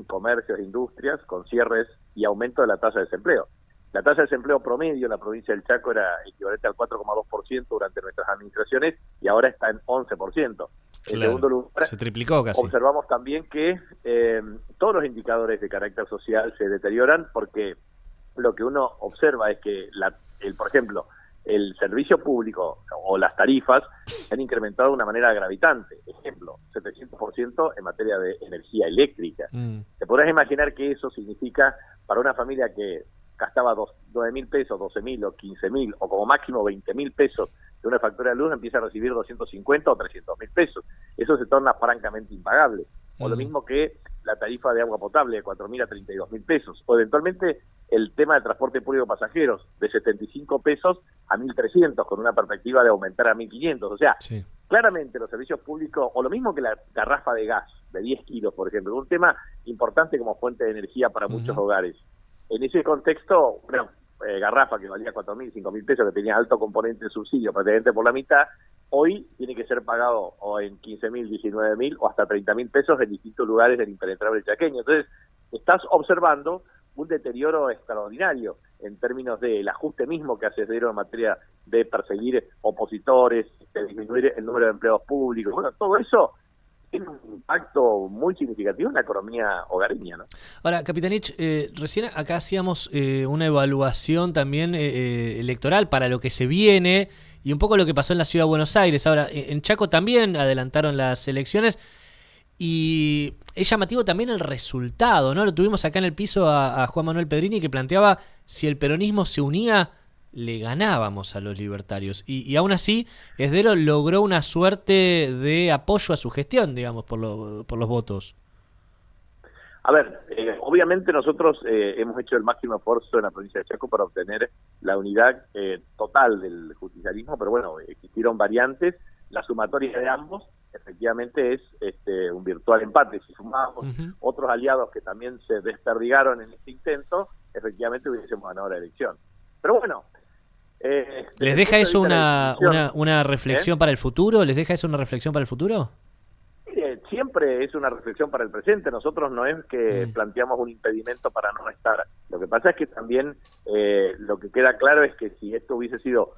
en comercios e industrias con cierres y aumento de la tasa de desempleo. La tasa de desempleo promedio en la provincia del Chaco era equivalente al 4,2% durante nuestras administraciones y ahora está en 11%. En segundo lugar, se triplicó casi. Observamos también que todos los indicadores de carácter social se deterioran porque lo que uno observa es que, por ejemplo, el servicio público o las tarifas se han incrementado de una manera gravitante. Ejemplo, 700% en materia de energía eléctrica. Te podrás imaginar que eso significa para una familia que gastaba 9.000 pesos, 12.000 o 15.000 o como máximo 20.000 pesos de una factura de luz, empieza a recibir 250 o 300.000 pesos. Eso se torna francamente impagable. O lo mismo que la tarifa de agua potable de 4.000 a 32.000 pesos. O eventualmente el tema de transporte público de pasajeros de 75 pesos a 1.300 con una perspectiva de aumentar a 1.500. O sea, claramente los servicios públicos, o lo mismo que la garrafa de gas de 10 kilos, por ejemplo, un tema importante como fuente de energía para muchos hogares. En ese contexto, una garrafa que valía 4.000, 5.000 pesos, que tenía alto componente de subsidio, prácticamente por la mitad, hoy tiene que ser pagado o en 15.000, 19.000 o hasta 30.000 pesos en distintos lugares del impenetrable chaqueño. Entonces, estás observando un deterioro extraordinario en términos del ajuste mismo que hace Cedero en materia de perseguir opositores, de disminuir el número de empleados públicos. Bueno, todo eso tiene un impacto muy significativo en la economía hogareña, ¿no? Ahora, Capitanich, recién acá hacíamos una evaluación también electoral para lo que se viene y un poco lo que pasó en la Ciudad de Buenos Aires. Ahora, en Chaco también adelantaron las elecciones y es llamativo también el resultado, ¿no? Lo tuvimos acá en el piso a Juan Manuel Pedrini, que planteaba si el peronismo se unía, le ganábamos a los libertarios. Y aún así, Esdero logró una suerte de apoyo a su gestión, digamos, por los votos. A ver, obviamente nosotros hemos hecho el máximo esfuerzo en la provincia de Chaco para obtener la unidad total del justicialismo, pero bueno, existieron variantes. La sumatoria de ambos efectivamente es un virtual empate. Si sumamos otros aliados que también se desperdigaron en este intento, efectivamente hubiésemos ganado la elección. Pero bueno, ¿les deja eso una reflexión para el futuro? ¿Les deja eso una reflexión para el futuro? Siempre es una reflexión para el presente. Nosotros no es que planteamos un impedimento para no estar. Lo que pasa es que también lo que queda claro es que si esto hubiese sido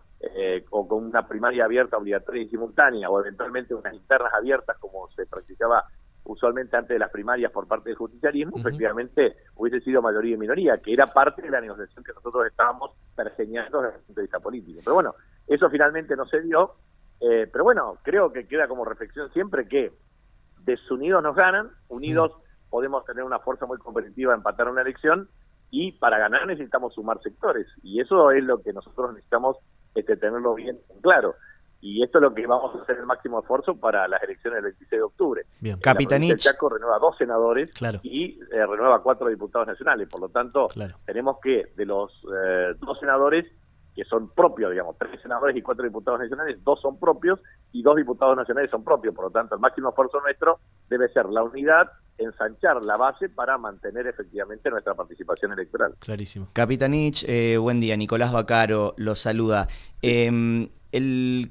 o con una primaria abierta, obligatoria y simultánea, o eventualmente unas internas abiertas como se practicaba usualmente antes de las primarias por parte del justicialismo, efectivamente hubiese sido mayoría y minoría, que era parte de la negociación que nosotros estábamos pergeñando desde el punto de vista político. Pero bueno, eso finalmente no se dio, pero bueno, creo que queda como reflexión siempre que desunidos nos ganan, unidos podemos tener una fuerza muy competitiva, empatar una elección, y para ganar necesitamos sumar sectores, y eso es lo que nosotros necesitamos tenerlo bien claro. Y esto es lo que vamos a hacer el máximo esfuerzo para las elecciones del 26 de octubre. Bien. Capitanich. El Chaco renueva 2 senadores y renueva 4 diputados nacionales. Por lo tanto, tenemos que de los 2 senadores, que son propios, digamos, 3 senadores y 4 diputados nacionales, 2 son propios y 2 diputados nacionales son propios. Por lo tanto, el máximo esfuerzo nuestro debe ser la unidad, ensanchar la base para mantener efectivamente nuestra participación electoral. Clarísimo. Capitanich, buen día. Nicolás Bacaro los saluda.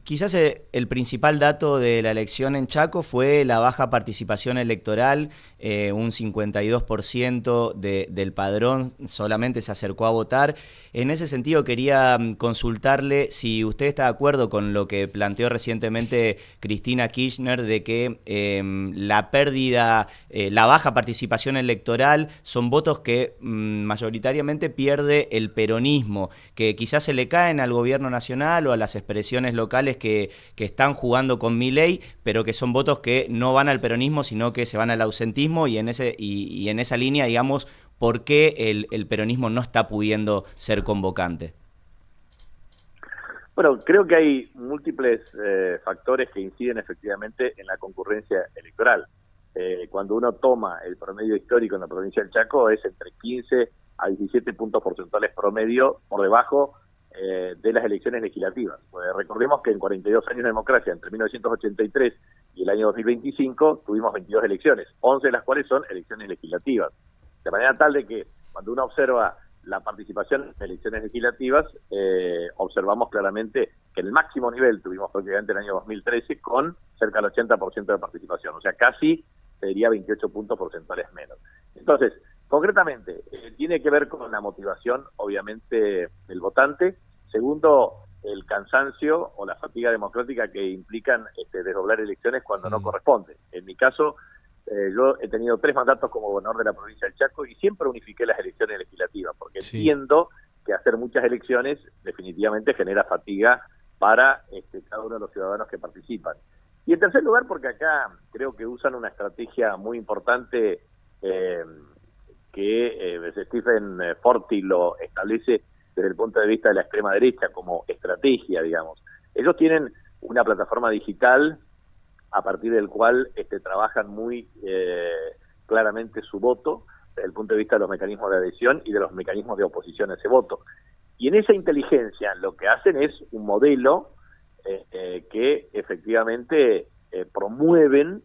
Quizás el principal dato de la elección en Chaco fue la baja participación electoral, un 52% del padrón solamente se acercó a votar. En ese sentido quería consultarle si usted está de acuerdo con lo que planteó recientemente Cristina Kirchner de que la pérdida, la baja participación electoral son votos que mayoritariamente pierde el peronismo, que quizás se le caen al gobierno nacional o a las expresiones locales que están jugando con Milei, pero que son votos que no van al peronismo, sino que se van al ausentismo, y en esa línea, digamos, ¿por qué el peronismo no está pudiendo ser convocante? Bueno, creo que hay múltiples factores que inciden efectivamente en la concurrencia electoral. Cuando uno toma el promedio histórico en la provincia del Chaco, es entre 15 a 17 puntos porcentuales promedio por debajo de las elecciones legislativas. Recordemos que en 42 años de democracia, entre 1983 y el año 2025, tuvimos 22 elecciones, 11 de las cuales son elecciones legislativas. De manera tal de que cuando uno observa la participación en elecciones legislativas, observamos claramente que el máximo nivel tuvimos prácticamente en el año 2013 con cerca del 80% de participación, o sea, casi, te diría, 28 puntos porcentuales menos. Entonces, concretamente, tiene que ver con la motivación, obviamente, del votante. Segundo, el cansancio o la fatiga democrática que implican desdoblar elecciones cuando no corresponde. En mi caso, yo he tenido 3 mandatos como gobernador de la provincia del Chaco y siempre unifiqué las elecciones legislativas, porque entiendo que hacer muchas elecciones definitivamente genera fatiga para cada uno de los ciudadanos que participan. Y en tercer lugar, porque acá creo que usan una estrategia muy importante que Stephen Forti lo establece desde el punto de vista de la extrema derecha como estrategia, digamos. Ellos tienen una plataforma digital a partir del cual trabajan muy claramente su voto desde el punto de vista de los mecanismos de adhesión y de los mecanismos de oposición a ese voto. Y en esa inteligencia lo que hacen es un modelo que efectivamente promueven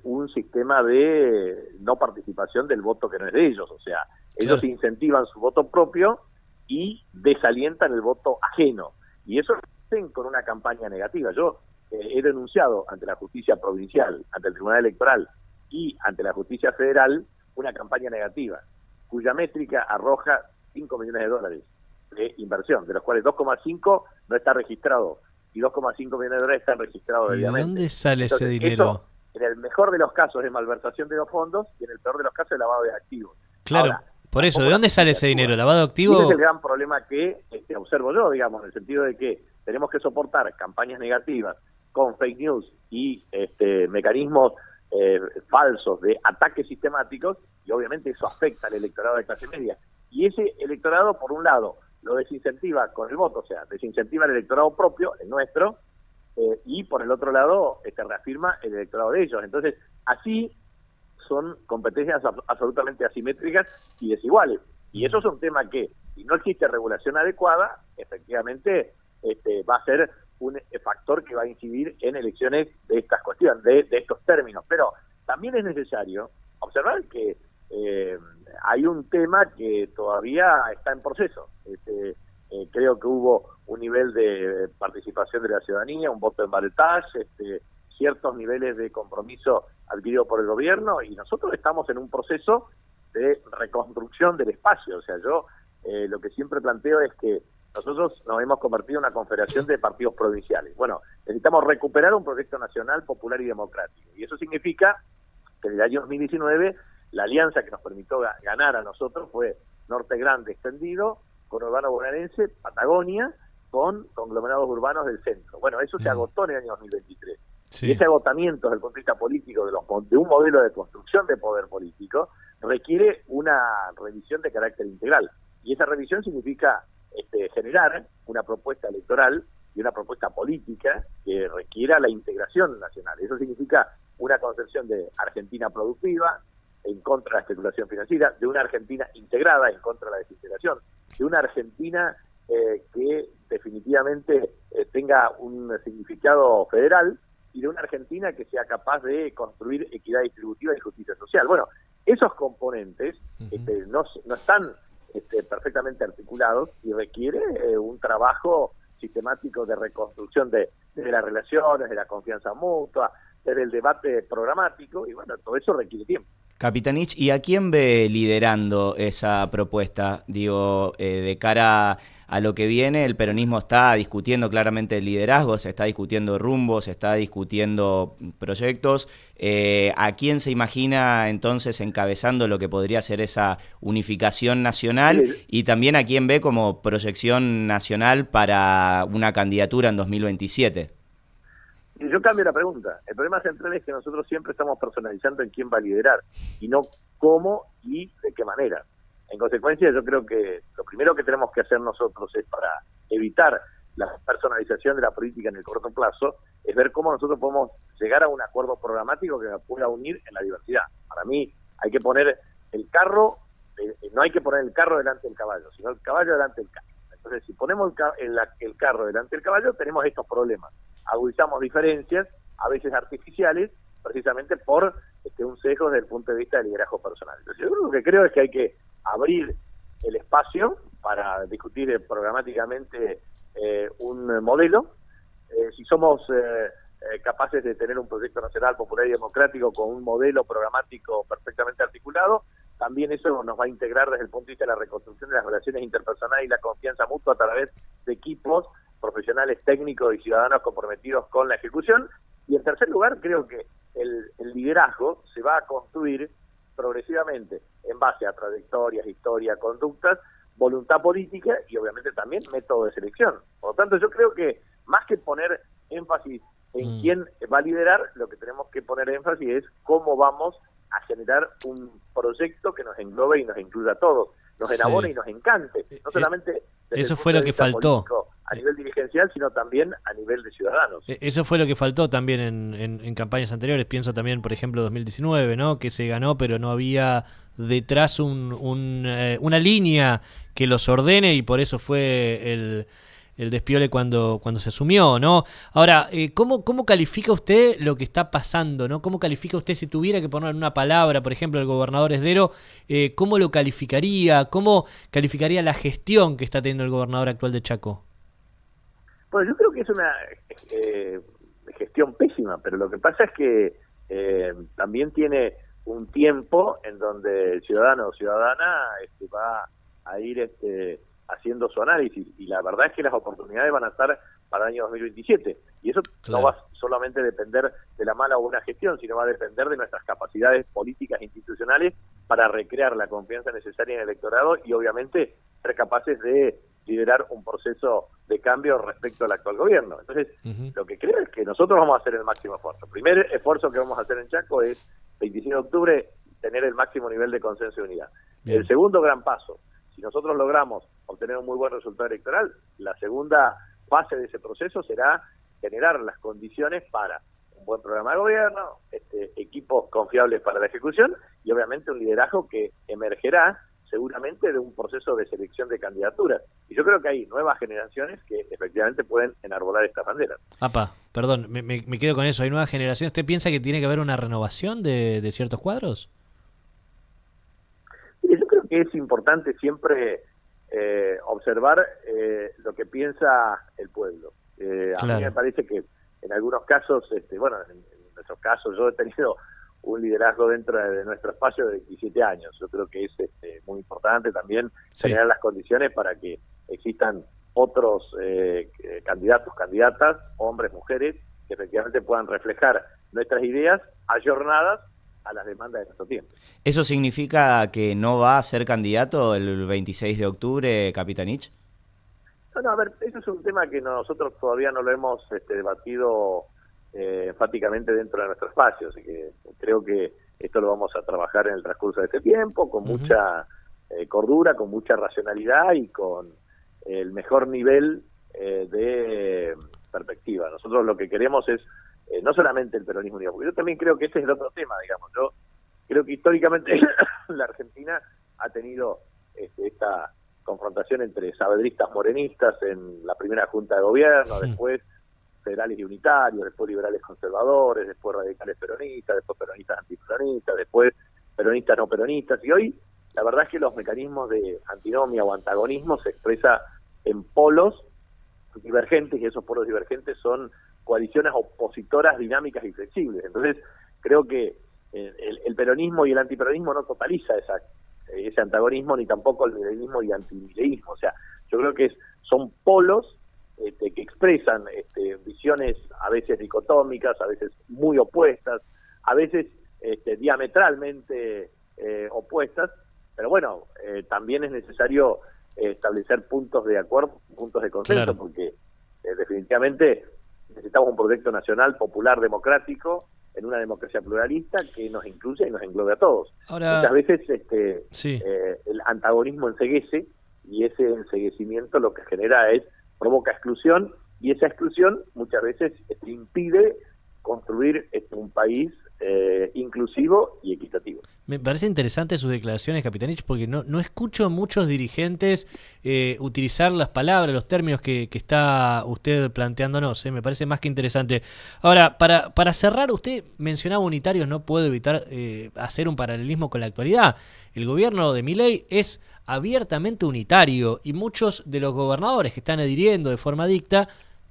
un sistema de no participación del voto que no es de ellos. O sea, ellos incentivan su voto propio y desalientan el voto ajeno. Y eso lo hacen con una campaña negativa. Yo he denunciado ante la justicia provincial, ante el Tribunal Electoral y ante la justicia federal una campaña negativa, cuya métrica arroja $5 millones de inversión, de los cuales 2,5 no está registrado y 2,5 millones de están registrados debidamente. ¿De dónde sale ese dinero? Eso, en el mejor de los casos es malversación de los fondos y en el peor de los casos es lavado de activos. Claro. Ahora, por eso, ¿de dónde sale ese dinero? ¿Lavado de activos? Ese es el gran problema que observo yo, digamos, en el sentido de que tenemos que soportar campañas negativas con fake news y mecanismos falsos de ataques sistemáticos, y obviamente eso afecta al electorado de clase media. Y ese electorado, por un lado, lo desincentiva con el voto, o sea, desincentiva el electorado propio, el nuestro, y por el otro lado reafirma el electorado de ellos. Entonces, así son competencias absolutamente asimétricas y desiguales. Y eso es un tema que, si no existe regulación adecuada, efectivamente va a ser un factor que va a incidir en elecciones de estas cuestiones, de estos términos. Pero también es necesario observar que hay un tema que todavía está en proceso. Creo que hubo un nivel de participación de la ciudadanía, un voto en balotaje, ciertos niveles de compromiso adquirido por el gobierno, y nosotros estamos en un proceso de reconstrucción del espacio. O sea, yo lo que siempre planteo es que nosotros nos hemos convertido en una confederación de partidos provinciales. Bueno, necesitamos recuperar un proyecto nacional, popular y democrático. Y eso significa que en el año 2019 la alianza que nos permitió ganar a nosotros fue Norte Grande extendido, conurbano bonaerense, Patagonia, con conglomerados urbanos del centro. Bueno, eso se agotó en el año 2023. Sí. Y ese agotamiento desde el punto de vista político de un modelo de construcción de poder político requiere una revisión de carácter integral. Y esa revisión significa generar una propuesta electoral y una propuesta política que requiera la integración nacional. Eso significa una concepción de Argentina productiva en contra de la especulación financiera, de una Argentina integrada en contra de la desintegración, de una Argentina que definitivamente tenga un significado federal, y de una Argentina que sea capaz de construir equidad distributiva y justicia social. Bueno, esos componentes no están perfectamente articulados y requiere un trabajo sistemático de reconstrucción de las relaciones, de la confianza mutua, del debate programático, y bueno, todo eso requiere tiempo. Capitanich, ¿y a quién ve liderando esa propuesta? Digo, de cara a lo que viene, el peronismo está discutiendo claramente el liderazgo, se está discutiendo rumbos, se está discutiendo proyectos. ¿A quién se imagina entonces encabezando lo que podría ser esa unificación nacional? Sí. Y también a quién ve como proyección nacional para una candidatura en 2027. Yo cambio la pregunta. El problema central es que nosotros siempre estamos personalizando en quién va a liderar y no cómo y de qué manera. En consecuencia, yo creo que lo primero que tenemos que hacer nosotros es, para evitar la personalización de la política en el corto plazo, es ver cómo nosotros podemos llegar a un acuerdo programático que nos pueda unir en la diversidad. Para mí hay que poner el carro, no hay que poner el carro delante del caballo, sino el caballo delante del carro. Entonces, si ponemos el carro delante del caballo, tenemos estos problemas. Agudizamos diferencias, a veces artificiales, precisamente por un sesgo desde el punto de vista del liderazgo personal. Entonces, yo lo que creo es que hay que abrir el espacio para discutir programáticamente un modelo. Si somos capaces de tener un proyecto nacional popular y democrático con un modelo programático perfectamente articulado, también eso nos va a integrar desde el punto de vista de la reconstrucción de las relaciones interpersonales y la confianza mutua a través de equipos profesionales, técnicos y ciudadanos comprometidos con la ejecución. Y en tercer lugar, creo que el liderazgo se va a construir progresivamente en base a trayectorias, historia, conductas, voluntad política y obviamente también método de selección. Por lo tanto, yo creo que más que poner énfasis en quién va a liderar, lo que tenemos que poner énfasis es cómo vamos a generar un proyecto que nos englobe y nos incluya a todos, nos enamore y nos encante, no solamente eso fue lo que faltó a nivel dirigencial, sino también a nivel de ciudadanos. Eso fue lo que faltó también en campañas anteriores. Pienso también, por ejemplo, 2019, ¿no? Que se ganó, pero no había detrás una línea que los ordene, y por eso fue el despiole cuando se asumió, ¿no? Ahora, ¿cómo califica usted lo que está pasando, ¿no? ¿Cómo califica usted, si tuviera que poner una palabra, por ejemplo, el gobernador Esdero, cómo lo calificaría? ¿Cómo calificaría la gestión que está teniendo el gobernador actual de Chaco? Bueno, yo creo que es una gestión pésima, pero lo que pasa es que también tiene un tiempo en donde el ciudadano o ciudadana va a ir haciendo su análisis, y la verdad es que las oportunidades van a estar para el año 2027, y eso no va solamente a depender de la mala o buena gestión, sino va a depender de nuestras capacidades políticas e institucionales para recrear la confianza necesaria en el electorado y obviamente ser capaces de liderar un proceso de cambio respecto al actual gobierno. Entonces, lo que creo es que nosotros vamos a hacer el máximo esfuerzo. El primer esfuerzo que vamos a hacer en Chaco es, 25 de octubre, tener el máximo nivel de consenso y unidad. El segundo gran paso, si nosotros logramos obtener un muy buen resultado electoral, la segunda fase de ese proceso será generar las condiciones para un buen programa de gobierno, equipos confiables para la ejecución y obviamente un liderazgo que emergerá seguramente de un proceso de selección de candidaturas. Y yo creo que hay nuevas generaciones que efectivamente pueden enarbolar estas banderas. Perdón, me quedo con eso. ¿Hay nuevas generaciones? ¿Usted piensa que tiene que haber una renovación de ciertos cuadros? Yo creo que es importante siempre observar lo que piensa el pueblo. A mí me parece que en algunos casos, en nuestros casos, yo he tenido un liderazgo dentro de nuestro espacio de 17 años. Yo creo que es muy importante también generar las condiciones para que existan otros candidatos, candidatas, hombres, mujeres, que efectivamente puedan reflejar nuestras ideas ayornadas a las demandas de nuestro tiempo. ¿Eso significa que no va a ser candidato el 26 de octubre, Capitanich? No, a ver, eso es un tema que nosotros todavía no lo hemos debatido enfáticamente dentro de nuestro espacio, así que creo que esto lo vamos a trabajar en el transcurso de este tiempo, con mucha cordura, con mucha racionalidad y con el mejor nivel de perspectiva. Nosotros lo que queremos es no solamente el peronismo unido, porque yo también creo que ese es el otro tema, digamos. Yo creo que históricamente la Argentina ha tenido esta confrontación entre saavedristas morenistas en la primera junta de gobierno, después federales y unitarios, después liberales conservadores, después radicales peronistas, después peronistas antiperonistas, después peronistas no peronistas, y hoy la verdad es que los mecanismos de antinomia o antagonismo se expresa en polos divergentes, y esos polos divergentes son coaliciones opositoras dinámicas y flexibles. Entonces creo que el peronismo y el antiperonismo no totaliza ese antagonismo, ni tampoco el mileísmo y antimileísmo. O sea, yo creo que son polos que expresan visiones a veces dicotómicas, a veces muy opuestas, a veces diametralmente opuestas, pero bueno, también es necesario establecer puntos de acuerdo, puntos de consenso, porque definitivamente necesitamos un proyecto nacional, popular, democrático, en una democracia pluralista que nos incluya y nos englobe a todos. Ahora, muchas veces el antagonismo enceguece, y ese enceguecimiento lo que genera provoca exclusión, y esa exclusión muchas veces impide construir un país inclusivo y equitativo. Me parece interesante sus declaraciones, Capitanich, porque no escucho a muchos dirigentes utilizar las palabras, los términos que está usted planteándonos. Me parece más que interesante. Ahora, para cerrar, usted mencionaba unitarios, no puedo evitar hacer un paralelismo con la actualidad. El gobierno de Milei es abiertamente unitario, y muchos de los gobernadores que están adhiriendo de forma dicta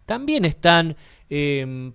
también están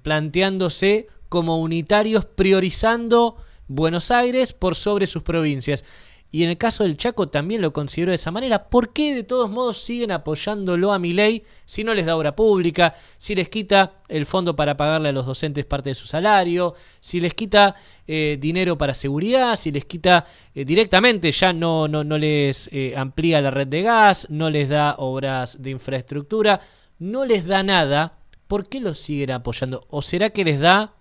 planteándose como unitarios, priorizando Buenos Aires por sobre sus provincias. Y en el caso del Chaco también lo considero de esa manera. ¿Por qué de todos modos siguen apoyándolo a Milei si no les da obra pública, si les quita el fondo para pagarle a los docentes parte de su salario, si les quita dinero para seguridad, si les quita directamente, ya no les amplía la red de gas, no les da obras de infraestructura, no les da nada? ¿Por qué lo siguen apoyando? ¿O será que les da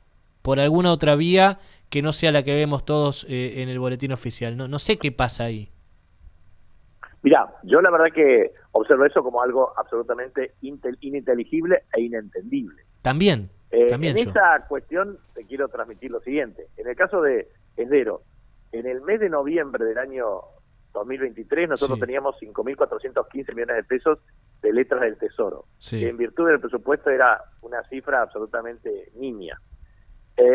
por alguna otra vía que no sea la que vemos todos en el boletín oficial? No sé qué pasa ahí. Mirá, yo la verdad que observo eso como algo absolutamente ininteligible e inentendible. También en yo. esa cuestión te quiero transmitir lo siguiente. En el caso de Esdero, en el mes de noviembre del año 2023 nosotros teníamos 5.415 millones de pesos de letras del Tesoro, que en virtud del presupuesto era una cifra absolutamente nimia.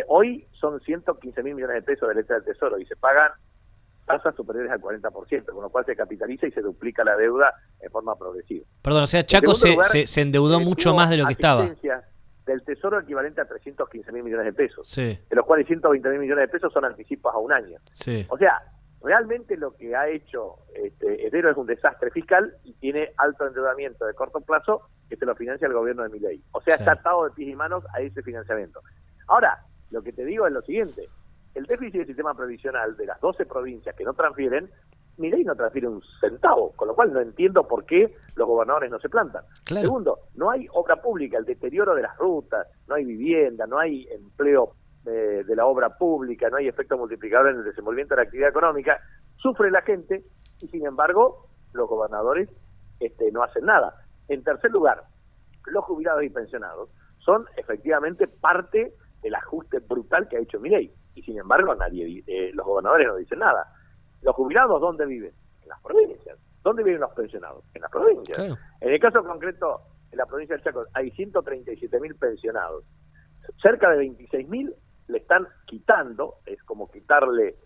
Hoy son 115.000 millones de pesos de letras del Tesoro y se pagan tasas superiores al 40%, con lo cual se capitaliza y se duplica la deuda en forma progresiva. Perdón, o sea, Chaco se endeudó mucho más de lo que estaba. Del Tesoro equivalente a 315.000 millones de pesos, de los cuales 120.000 millones de pesos son anticipos a un año. O sea, realmente lo que ha hecho Esdero es un desastre fiscal y tiene alto endeudamiento de corto plazo que se lo financia el gobierno de Milei. O sea, está atado de pies y manos a ese financiamiento. Ahora, lo que te digo es lo siguiente: el déficit del sistema previsional de las 12 provincias que no transfieren, Milei no transfiere un centavo, con lo cual no entiendo por qué los gobernadores no se plantan. Segundo, no hay obra pública, el deterioro de las rutas, no hay vivienda, no hay empleo de la obra pública, no hay efecto multiplicador en el desenvolvimiento de la actividad económica, sufre la gente y sin embargo los gobernadores no hacen nada. En tercer lugar, los jubilados y pensionados son efectivamente parte del ajuste brutal que ha hecho Milei y sin embargo los gobernadores no dicen nada. ¿Los jubilados dónde viven? En las provincias. ¿Dónde viven los pensionados? En las provincias. En el caso concreto, en la provincia del Chaco hay 137.000 pensionados. Cerca de 26.000 le están quitando, es como quitarle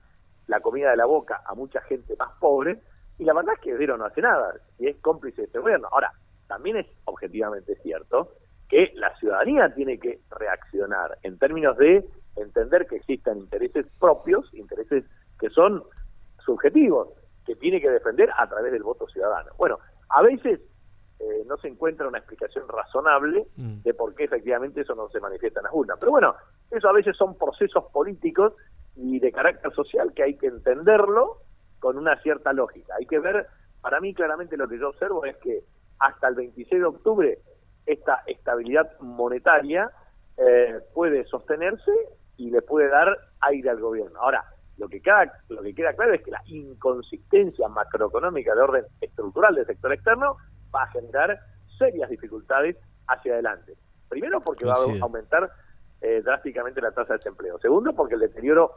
la comida de la boca a mucha gente más pobre, y la verdad es que Esdero no hace nada, y es cómplice de este gobierno. Ahora, también es objetivamente cierto que la ciudadanía tiene que reaccionar en términos de entender que existen intereses propios, intereses que son subjetivos, que tiene que defender a través del voto ciudadano. Bueno, a veces no se encuentra una explicación razonable de por qué efectivamente eso no se manifiesta en las urnas. Pero bueno, eso a veces son procesos políticos y de carácter social que hay que entenderlo con una cierta lógica. Hay que ver, para mí claramente lo que yo observo es que hasta el 26 de octubre esta estabilidad monetaria puede sostenerse y le puede dar aire al gobierno. Ahora, lo que queda claro es que la inconsistencia macroeconómica de orden estructural del sector externo va a generar serias dificultades hacia adelante. Primero porque va a aumentar drásticamente la tasa de desempleo. Segundo porque el deterioro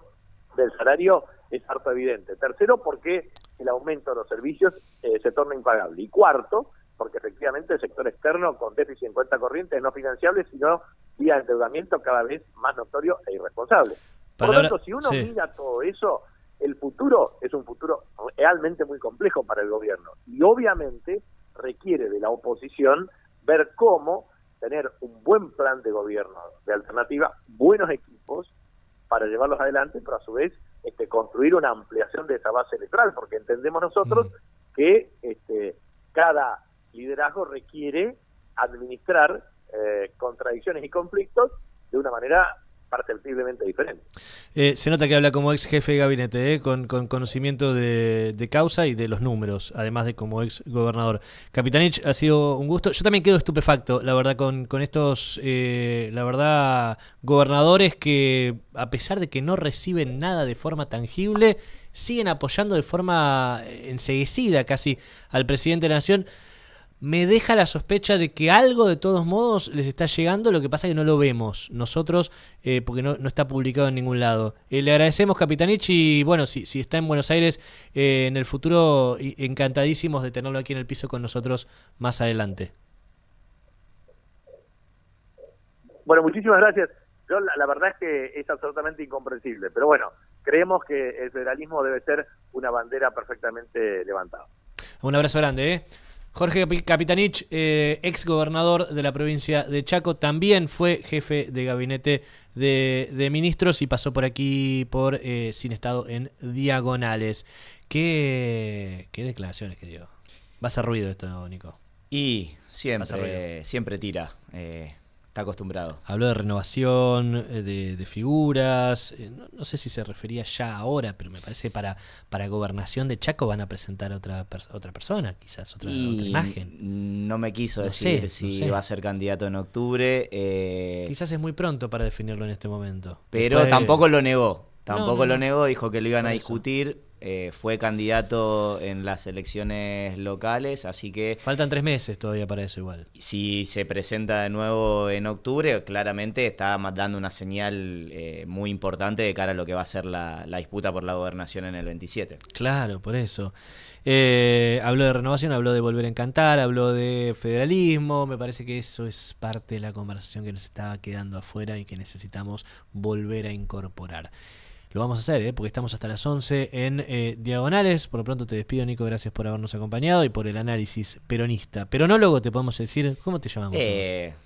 del salario es harto evidente. Tercero porque el aumento de los servicios se torna impagable. Y cuarto porque efectivamente el sector externo con déficit en cuenta corriente es no financiable, sino vía endeudamiento cada vez más notorio e irresponsable. Por lo tanto, si uno mira todo eso, el futuro es un futuro realmente muy complejo para el gobierno. Y obviamente requiere de la oposición ver cómo tener un buen plan de gobierno de alternativa, buenos equipos para llevarlos adelante, pero a su vez construir una ampliación de esa base electoral, porque entendemos nosotros que cada liderazgo requiere administrar contradicciones y conflictos de una manera perceptiblemente diferente. Se nota que habla como ex jefe de gabinete, con conocimiento de causa y de los números, además de como ex gobernador. Capitanich, ha sido un gusto. Yo también quedo estupefacto, la verdad, con estos, la verdad, gobernadores que, a pesar de que no reciben nada de forma tangible, siguen apoyando de forma enceguecida casi al presidente de la Nación. Me deja la sospecha de que algo de todos modos les está llegando, lo que pasa es que no lo vemos nosotros porque no está publicado en ningún lado. Le agradecemos, Capitanich, y bueno, si está en Buenos Aires en el futuro, encantadísimos de tenerlo aquí en el piso con nosotros más adelante. Bueno, muchísimas gracias. Yo la verdad es que es absolutamente incomprensible, pero bueno, creemos que el federalismo debe ser una bandera perfectamente levantada. Un abrazo grande, Jorge Capitanich, ex gobernador de la provincia de Chaco, también fue jefe de gabinete de ministros y pasó por aquí por Sin Estado en Diagonales. ¿Qué declaraciones que dio? Va a hacer ruido esto, Nico. Y siempre tira. Está acostumbrado. Habló de renovación, de figuras. No sé si se refería ya ahora, pero me parece para gobernación de Chaco van a presentar otra persona, quizás otra imagen. No me quiso decir si va a ser candidato en octubre. Quizás es muy pronto para definirlo en este momento. Pero después... tampoco lo negó. Tampoco no. lo negó, dijo que lo iban a discutir. Fue candidato en las elecciones locales, así que... Faltan 3 meses todavía para eso igual. Si se presenta de nuevo en octubre, claramente está dando una señal muy importante de cara a lo que va a ser la disputa por la gobernación en el 27. Claro, por eso. Habló de renovación, habló de volver a encantar, habló de federalismo. Me parece que eso es parte de la conversación que nos estaba quedando afuera y que necesitamos volver a incorporar. Lo vamos a hacer, porque estamos hasta las 11 en Diagonales. Por lo pronto te despido, Nico. Gracias por habernos acompañado y por el análisis peronista. Peronólogo, te podemos decir. ¿Cómo te llamamos?